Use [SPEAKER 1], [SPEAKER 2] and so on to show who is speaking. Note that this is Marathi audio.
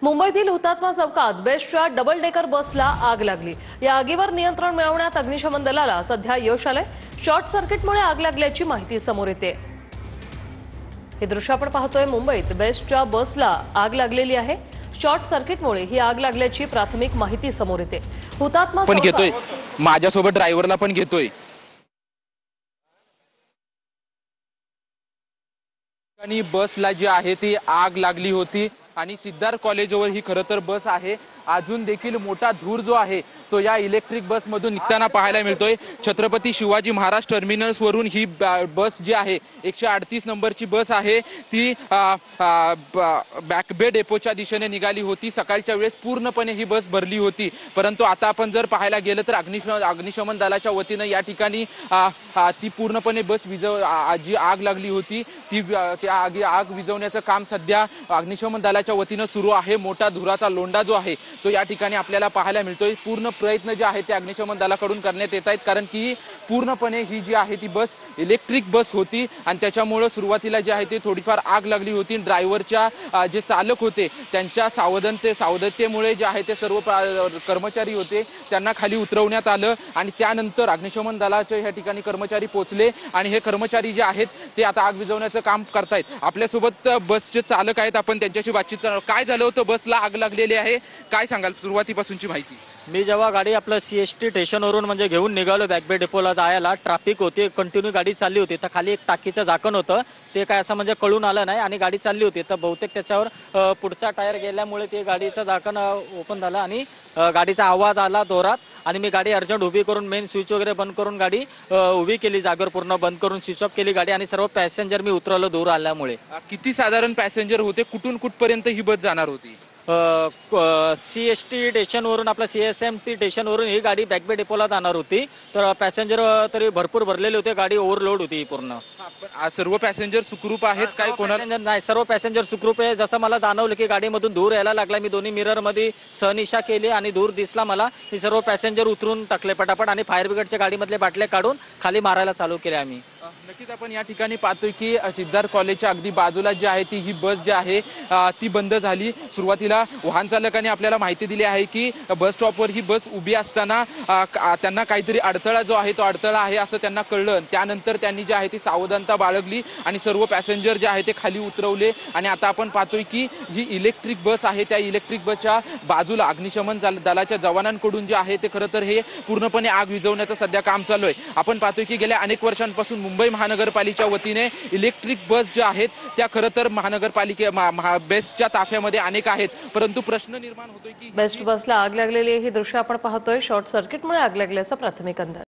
[SPEAKER 1] मुंबईतील हुतात्मा चौकात बेस्टच्या डबल डेकर बसला आग लागली। या आगीवर नियंत्रण मिळवण्यात अग्निशमन दलाला सध्या यश आलंय। शॉर्ट सर्किटमुळे आग लागल्याची माहिती समोर येते। हे दृश्य आपण पाहतोय, मुंबईत बेस्टच्या बसला आग लागलेली आहे। शॉर्ट सर्किटमुळे ही आग लागल्याची प्राथमिक माहिती समोर येते। हुतात्मा
[SPEAKER 2] पण घेतोय, माझ्यासोबत ड्रायव्हरला पण घेतोय। आणि बसला जी आहे ती आग लागली होती आणि सिद्धार्थ कॉलेजवर ही खरं तर बस आहे। अजून देखील मोठा धूर जो आहे तो या इलेक्ट्रिक बस मधून निघताना पाहायला मिळतोय। छत्रपती शिवाजी महाराज टर्मिनस वरून ही बस जी आहे 138 नंबरची बस आहे ती बॅकबे डेपोच्या दिशेने निघाली होती। सकाळच्या वेळेस पूर्णपणे ही बस भरली होती, परंतु आता आपण जर पाहायला गेलं तर अग्निशमन दलाच्या वतीने या ठिकाणी ती पूर्णपणे बस जी आग लागली होती ती आग विझवण्याचं काम सध्या अग्निशमन दलाच्या वतीने सुरू आहे। मोठा धुराचा लोंढा जो आहे तो या ठिकाणी आपल्याला पाहायला मिळतोय। पूर्ण प्रयत्न जे आहे ते अग्निशमन दलाकडून करण्यात येत आहेत, कारण की पूर्णपणे ही जी आहे ती बस इलेक्ट्रिक बस होती आणि त्याच्यामुळे सुरुवातीला जे आहे ते थोडीफार आग लागली होती। ड्रायव्हरच्या जे चालक होते त्यांच्या सावधतेमुळे जे आहे ते सर्व कर्मचारी होते त्यांना खाली उतरवण्यात आलं आणि त्यानंतर अग्निशमन दलाचे या ठिकाणी कर्मचारी पोहोचले आणि हे कर्मचारी जे आहेत ते आता आग विझवण्याचं काम करतायत। आपल्यासोबत बसचे चालक आहेत, आपण त्यांच्याशी बातचीत करणार। काय झालं होतं, बसला आग लागलेली आहे, काय सांगाल सुरुवातीपासूनची माहिती?
[SPEAKER 3] मी जेव्हा गाडी आपलं CST स्टेशनवरून म्हणजे घेऊन निघालो बॅकबे डेपोला जायला, ट्रॅफिक होती, कंटिन्यू गाडी चालली होती, तर खाली एक टाकीचं झाकण होतं ते काय असं म्हणजे कळून आलं नाही आणि गाडी चालली होती। तर बहुतेक त्याच्यावर पुढचा टायर गेल्यामुळे ते गाडीचं झाकण ओपन झालं आणि गाडीचा आवाज आला जोरात आणि मी गाडी अर्जंट उभी करून मेन स्विच वगैरे बंद करून गाडी उभी केली, जागेवर पूर्ण बंद करून स्विच ऑफ केली गाडी आणि सर्व पॅसेंजर मी उतरवलं दूर आल्यामुळे।
[SPEAKER 2] किती साधारण पॅसेंजर होते, कुठून कुठपर्यंत ही बस जाणार होती?
[SPEAKER 3] CST स्टेशनवरून आपलं CSMT स्टेशनवरून ही गाडी बॅकबे डेपोला जाणार होती, तर पॅसेंजर तरी भरपूर भरलेले होते, गाडी ओव्हरलोड होती पूर्ण।
[SPEAKER 2] सर्व पॅसेंजर सुखरूप आहेत? काय कोणाला
[SPEAKER 3] नाही, सर्व पॅसेंजर सुखरूप आहे। जसं मला जाणवलं की गाडीमधून धूर यायला लागला, मी दोन्ही मिरर मध्ये सहनिशा केली आणि धूर दिसला मला, मी सर्व पॅसेंजर उतरून टाकले पटापट आणि फायर ब्रिगेडच्या गाडीमधले बाटले काढून खाली मारायला चालू केले आम्ही।
[SPEAKER 2] नक्कीच आपण या ठिकाणी पाहतोय की सिद्धार्थ कॉलेजच्या अगदी बाजूला जी आहे ती ही बस जी आहे ती बंद झाली। सुरुवातीला वाहन चालकांनी आपल्याला माहिती दिली आहे की बस स्टॉपवर ही बस उभी असताना त्यांना काहीतरी अडथळा जो आहे तो अडथळा आहे असं त्यांना कळलं। त्यानंतर त्यांनी जी आहे ती सावधानता बाळगली आणि सर्व पॅसेंजर जे आहे ते खाली उतरवले आणि आता आपण पाहतोय की जी इलेक्ट्रिक बस आहे त्या इलेक्ट्रिक बसच्या बाजूला अग्निशमन दलाच्या जवानांकडून जे आहे ते खरं तर हे पूर्णपणे आग विझवण्याचं सध्या काम चालू आहे। आपण पाहतोय की गेल्या अनेक वर्षांपासून मुंबई महानगरपालिकेच्या वतीने इलेक्ट्रिक बस ज्या आहेत त्या खरं तर बेस्टच्या ताफ्यामध्ये अनेक आहेत, परंतु प्रश्न निर्माण होतोय की
[SPEAKER 1] बेस्ट बसला आग लागलेली ही दृश्य आपण पाहतोय। शॉर्ट सर्किटमुळे आग लागल्याचा प्राथमिक अंदाज।